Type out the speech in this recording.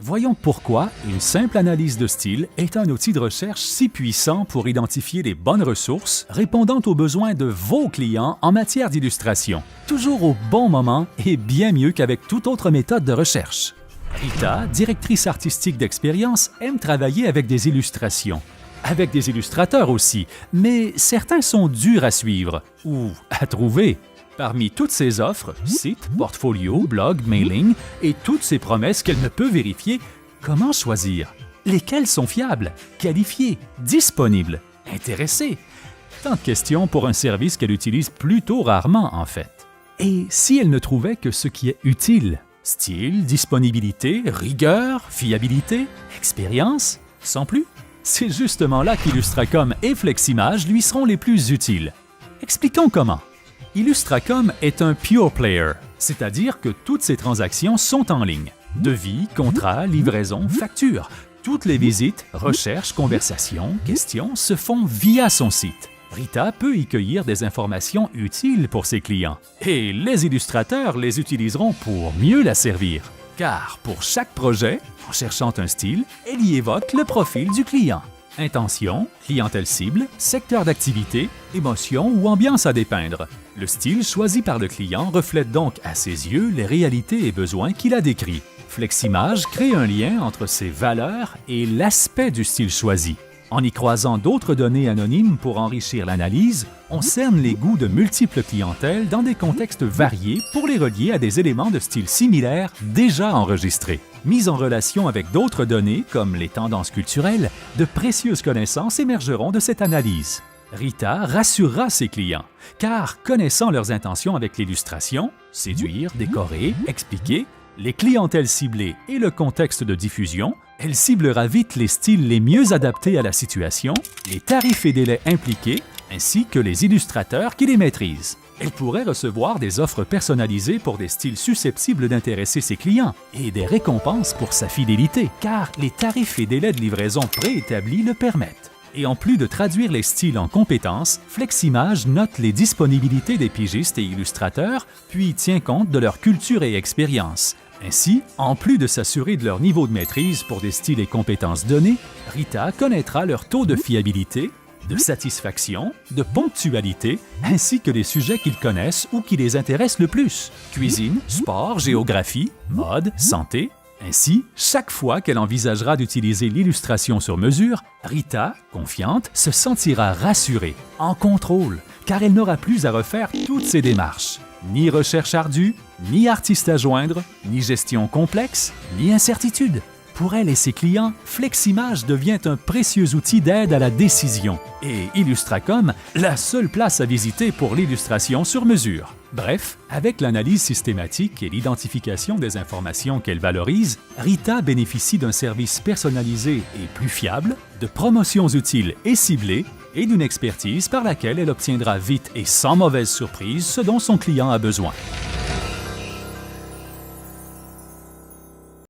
Voyons pourquoi une simple analyse de style est un outil de recherche si puissant pour identifier les bonnes ressources répondant aux besoins de vos clients en matière d'illustration. Toujours au bon moment et bien mieux qu'avec toute autre méthode de recherche. Rita, directrice artistique d'Expérience, aime travailler avec des illustrations. Avec des illustrateurs aussi, mais certains sont durs à suivre ou à trouver. Parmi toutes ses offres, sites, portfolios, blogs, mailing et toutes ses promesses qu'elle ne peut vérifier, comment choisir? Lesquelles sont fiables, qualifiées, disponibles, intéressées? Tant de questions pour un service qu'elle utilise plutôt rarement en fait. Et si elle ne trouvait que ce qui est utile? Style, disponibilité, rigueur, fiabilité, expérience? Sans plus? C'est justement là qu'Illustracom et Fleximage lui seront les plus utiles. Expliquons comment. Illustracom est un pure player, c'est-à-dire que toutes ses transactions sont en ligne. Devis, contrats, livraison, factures. Toutes les visites, recherches, conversations, questions se font via son site. Rita peut y cueillir des informations utiles pour ses clients. Et les illustrateurs les utiliseront pour mieux la servir. Car pour chaque projet, en cherchant un style, elle y évoque le profil du client. Intention, clientèle cible, secteur d'activité, émotion ou ambiance à dépeindre. Le style choisi par le client reflète donc à ses yeux les réalités et besoins qu'il a décrits. Fleximage crée un lien entre ses valeurs et l'aspect du style choisi. En y croisant d'autres données anonymes pour enrichir l'analyse, on cerne les goûts de multiples clientèles dans des contextes variés pour les relier à des éléments de style similaires déjà enregistrés. Mis en relation avec d'autres données, comme les tendances culturelles, de précieuses connaissances émergeront de cette analyse. Rita rassurera ses clients, car connaissant leurs intentions avec l'illustration, séduire, décorer, expliquer, les clientèles ciblées et le contexte de diffusion, elle ciblera vite les styles les mieux adaptés à la situation, les tarifs et délais impliqués, ainsi que les illustrateurs qui les maîtrisent. Elle pourrait recevoir des offres personnalisées pour des styles susceptibles d'intéresser ses clients et des récompenses pour sa fidélité, car les tarifs et délais de livraison préétablis le permettent. Et en plus de traduire les styles en compétences, Fleximage note les disponibilités des pigistes et illustrateurs, puis tient compte de leur culture et expérience. Ainsi, en plus de s'assurer de leur niveau de maîtrise pour des styles et compétences donnés, Rita connaîtra leur taux de fiabilité, de satisfaction, de ponctualité, ainsi que les sujets qu'ils connaissent ou qui les intéressent le plus. Cuisine, sport, géographie, mode, santé. Ainsi, chaque fois qu'elle envisagera d'utiliser l'illustration sur mesure, Rita, confiante, se sentira rassurée, en contrôle, car elle n'aura plus à refaire toutes ses démarches. Ni recherche ardue, ni artiste à joindre, ni gestion complexe, ni incertitude. Pour elle et ses clients, Fleximage devient un précieux outil d'aide à la décision et Illustracom, la seule place à visiter pour l'illustration sur mesure. Bref, avec l'analyse systématique et l'identification des informations qu'elle valorise, Rita bénéficie d'un service personnalisé et plus fiable, de promotions utiles et ciblées et d'une expertise par laquelle elle obtiendra vite et sans mauvaise surprise ce dont son client a besoin.